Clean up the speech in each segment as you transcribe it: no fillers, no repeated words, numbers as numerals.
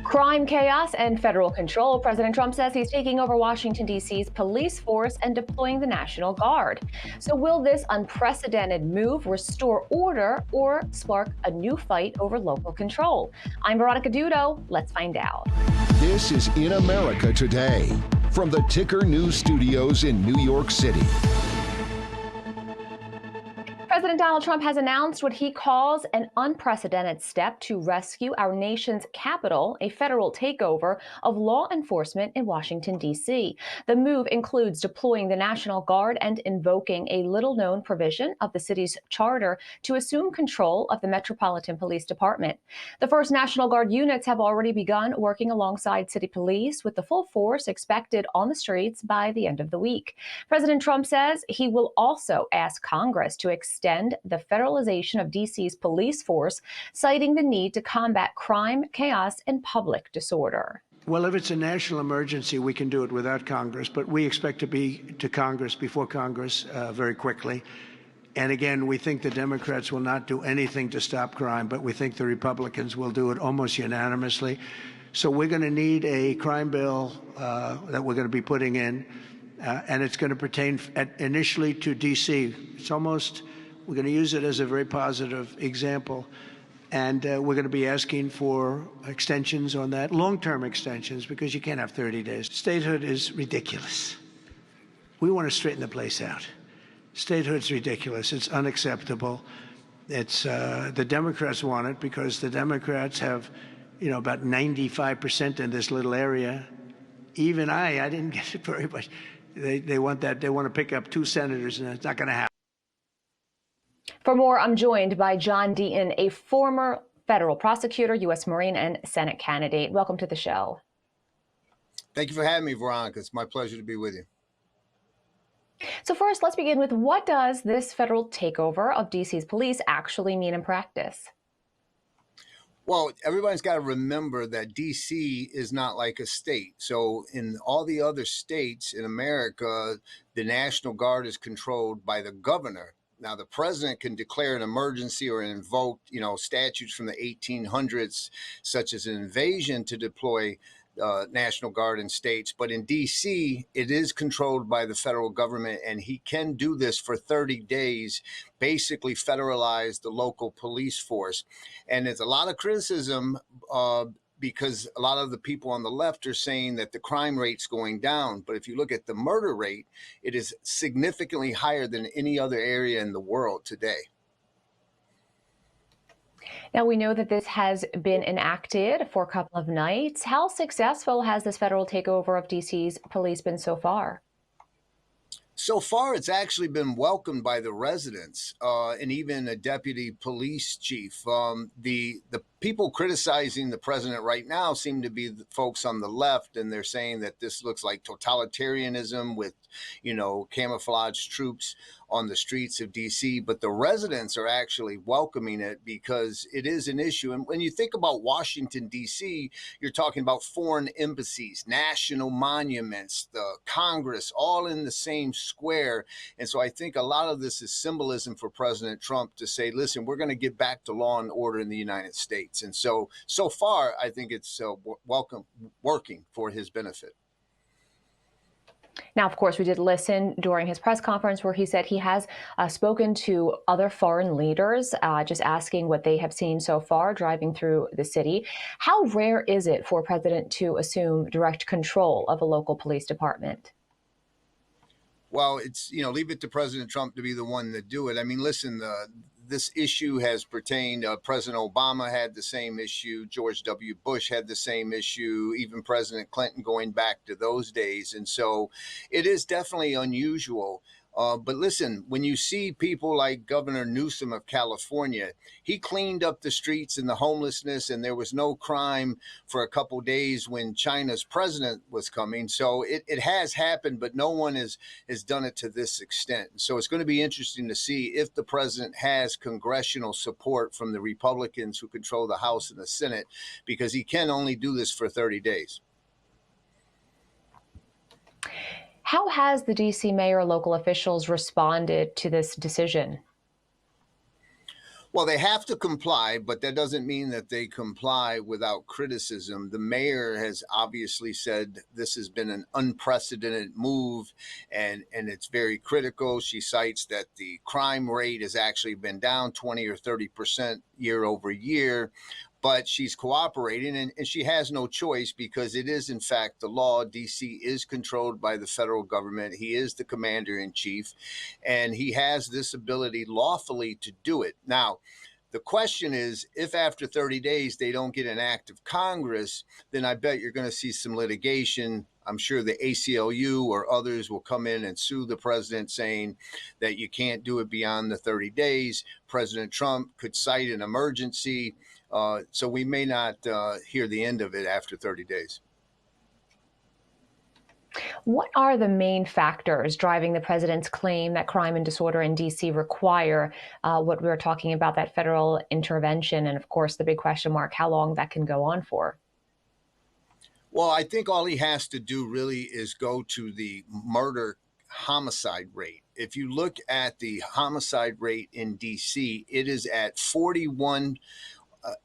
Crime, chaos, and federal control. President Trump says he's taking over Washington, D.C.'s police force and deploying the National Guard. So will this unprecedented move restore order or spark a new fight over local control? I'm Veronica Dudo. Let's find out. This is In America Today from the Ticker News Studios in New York City. President Donald Trump has announced what he calls an unprecedented step to rescue our nation's capital, a federal takeover of law enforcement in Washington, D.C. The move includes deploying the National Guard and invoking a little-known provision of the city's charter to assume control of the Metropolitan Police Department. The first National Guard units have already begun working alongside city police, with the full force expected on the streets by the end of the week. President Trump says he will also ask Congress to extend the federalization of D.C.'s police force, citing the need to combat crime, chaos, and public disorder. Well, if it's a national emergency, we can do it without Congress, but we expect to be to Congress before Congress very quickly. And again, we think the Democrats will not do anything to stop crime, but we think the Republicans will do it almost unanimously. So we're going to need a crime bill that we're going to be putting in, and it's going to pertain initially to D.C. We're going to use it as a very positive example, and we're going to be asking for extensions on that, long-term extensions, because you can't have 30 days. Statehood is ridiculous. We want to straighten the place out. Statehood's ridiculous. It's unacceptable. It's the Democrats want it because the Democrats have, about 95% in this little area. Even I didn't get it very much. They want that. They want to pick up 2 senators, and it's not going to happen. For more, I'm joined by John Deaton, a former federal prosecutor, U.S. Marine, and Senate candidate. Welcome to the show. Thank you for having me, Veronica. It's my pleasure to be with you. So first, let's begin with what does this federal takeover of D.C.'s police actually mean in practice? Well, everybody's got to remember that D.C. is not like a state. So in all the other states in America, the National Guard is controlled by the governor. Now, the president can declare an emergency or invoke, statutes from the 1800s, such as an invasion, to deploy National Guard in states. But in D.C., it is controlled by the federal government, and he can do this for 30 days, basically federalize the local police force. And there's a lot of criticism because a lot of the people on the left are saying that the crime rate's going down. But if you look at the murder rate, it is significantly higher than any other area in the world today. Now, we know that this has been enacted for a couple of nights. How successful has this federal takeover of D.C.'s police been so far? So far, it's actually been welcomed by the residents and even a deputy police chief. The people criticizing the president right now seem to be the folks on the left, and they're saying that this looks like totalitarianism with, camouflage troops on the streets of D.C. But the residents are actually welcoming it because it is an issue. And when you think about Washington, D.C., you're talking about foreign embassies, national monuments, the Congress, all in the same square. And so I think a lot of this is symbolism for President Trump to say, listen, we're going to get back to law and order in the United States. And so far, I think it's working for his benefit. Now, of course, we did listen during his press conference where he said he has spoken to other foreign leaders, just asking what they have seen so far driving through the city. How rare is it for a president to assume direct control of a local police department? Well, it's, leave it to President Trump to be the one to do it. I mean, listen, this issue has pertained, President Obama had the same issue, George W. Bush had the same issue, even President Clinton going back to those days. And so it is definitely unusual. But listen, when you see people like Governor Newsom of California, he cleaned up the streets and the homelessness, and there was no crime for a couple days when China's president was coming. So it has happened, but no one has done it to this extent. So it's going to be interesting to see if the president has congressional support from the Republicans who control the House and the Senate, because he can only do this for 30 days. How has the D.C. mayor or local officials responded to this decision? Well, they have to comply, but that doesn't mean that they comply without criticism. The mayor has obviously said this has been an unprecedented move, and it's very critical. She cites that the crime rate has actually been down 20 or 30% year over year. But she's cooperating, and she has no choice because it is, in fact, the law. DC is controlled by the federal government. He is the commander in chief, and he has this ability lawfully to do it. Now, the question is, if after 30 days they don't get an act of Congress, then I bet you're going to see some litigation. I'm sure the ACLU or others will come in and sue the president, saying that you can't do it beyond the 30 days. President Trump could cite an emergency. So we may not hear the end of it after 30 days. What are the main factors driving the president's claim that crime and disorder in D.C. require what we were talking about, that federal intervention? And of course, the big question mark, how long that can go on for? Well, I think all he has to do really is go to the murder homicide rate. If you look at the homicide rate in DC, it is at 41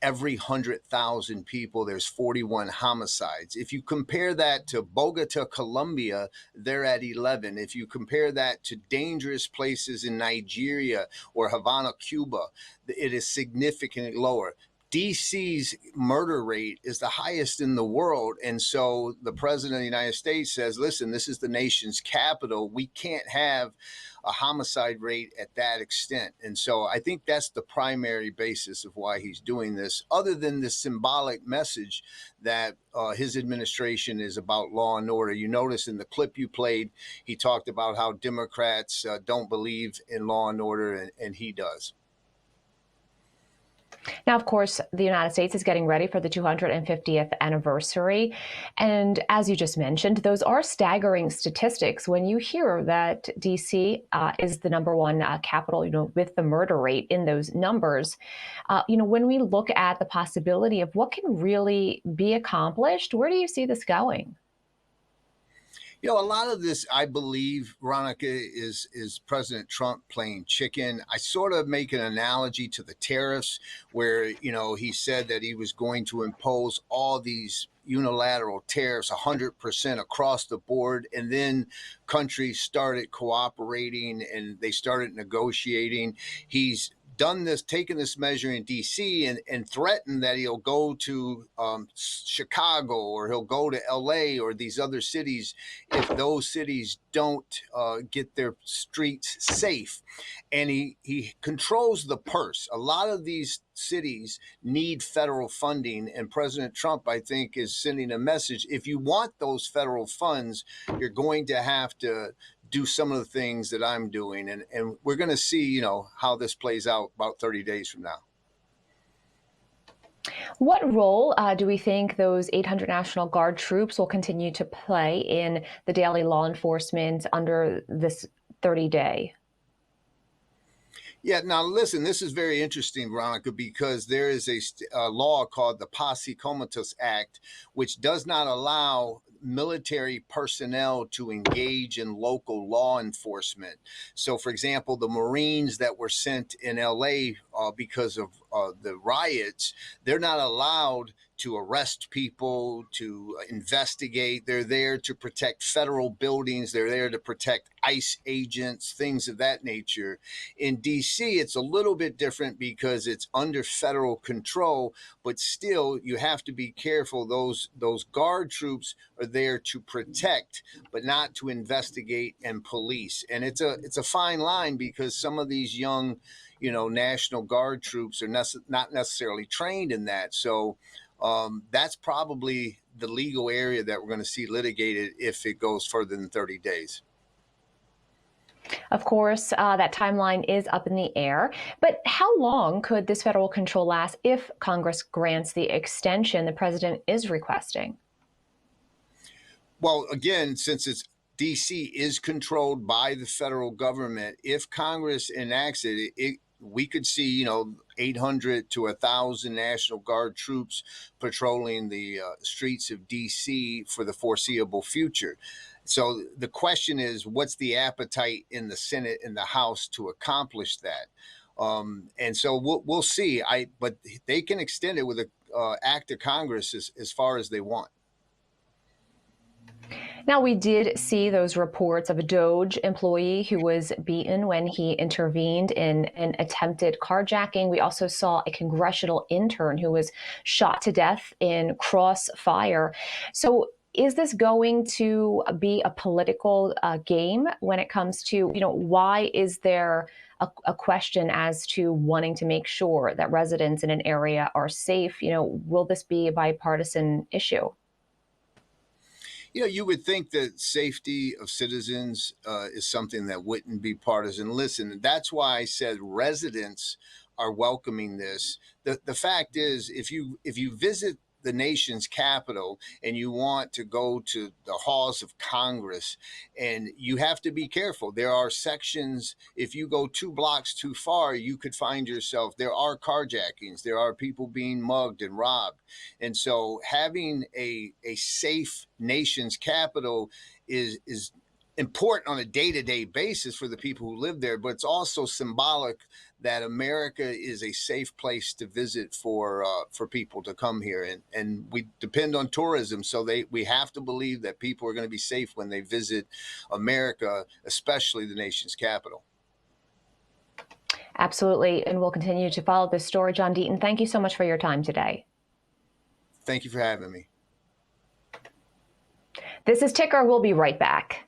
every 100,000 people, there's 41 homicides. If you compare that to Bogota, Colombia, they're at 11. If you compare that to dangerous places in Nigeria or Havana, Cuba, it is significantly lower. DC's murder rate is the highest in the world. And so the president of the United States says, listen, this is the nation's capital. We can't have a homicide rate at that extent. And so I think that's the primary basis of why he's doing this, other than the symbolic message that his administration is about law and order. You notice in the clip you played, he talked about how Democrats don't believe in law and order, and he does. Now, of course, the United States is getting ready for the 250th anniversary. And as you just mentioned, those are staggering statistics when you hear that D.C. Is the number one capital, with the murder rate in those numbers. When we look at the possibility of what can really be accomplished, where do you see this going? A lot of this, I believe, Veronica, is President Trump playing chicken. I sort of make an analogy to the tariffs where, he said that he was going to impose all these unilateral tariffs 100% across the board. And then countries started cooperating and they started negotiating. He's done this, taken this measure in D.C. and threatened that he'll go to Chicago or he'll go to L.A. or these other cities if those cities don't get their streets safe. And he controls the purse. A lot of these cities need federal funding, and President Trump, I think, is sending a message. If you want those federal funds, you're going to have to do some of the things that I'm doing. And we're going to see, how this plays out about 30 days from now. What role do we think those 800 National Guard troops will continue to play in the daily law enforcement under this 30-day? Yeah, now listen, this is very interesting, Veronica, because there is a law called the Posse Comitatus Act, which does not allow military personnel to engage in local law enforcement. So, for example, the Marines that were sent in LA because of the riots, they're not allowed to arrest people, to investigate. They're there to protect federal buildings. They're there to protect ICE agents, things of that nature. In DC, it's a little bit different because it's under federal control, but still you have to be careful. Those guard troops are there to protect, but not to investigate and police. And it's a fine line because some of these young, National Guard troops are not necessarily trained in that. So that's probably the legal area that we're going to see litigated if it goes further than 30 days. Of course, that timeline is up in the air. But how long could this federal control last if Congress grants the extension the president is requesting? Well, again, since DC is controlled by the federal government, if Congress enacts it, we could see, 800 to 1,000 National Guard troops patrolling the streets of D.C. for the foreseeable future. So the question is, what's the appetite in the Senate and the House to accomplish that? And so we'll see. But they can extend it with a act of Congress as far as they want. Now, we did see those reports of a DOJ employee who was beaten when he intervened in an attempted carjacking. We also saw a congressional intern who was shot to death in crossfire. So, is this going to be a political game when it comes to, why is there a question as to wanting to make sure that residents in an area are safe? Will this be a bipartisan issue? You would think that safety of citizens is something that wouldn't be partisan. Listen, that's why I said residents are welcoming this. The fact is, if you visit the nation's capital and you want to go to the halls of Congress, and you have to be careful. There are sections, if you go 2 blocks too far, you could find yourself, there are carjackings, there are people being mugged and robbed. And so having a safe nation's capital is important on a day-to-day basis for the people who live there, but it's also symbolic that America is a safe place to visit for people to come here, and we depend on tourism, so we have to believe that people are going to be safe when they visit America, especially the nation's capital. Absolutely, and we'll continue to follow this story. John Deaton, thank you so much for your time today. Thank you for having me. This is Ticker. We'll be right back.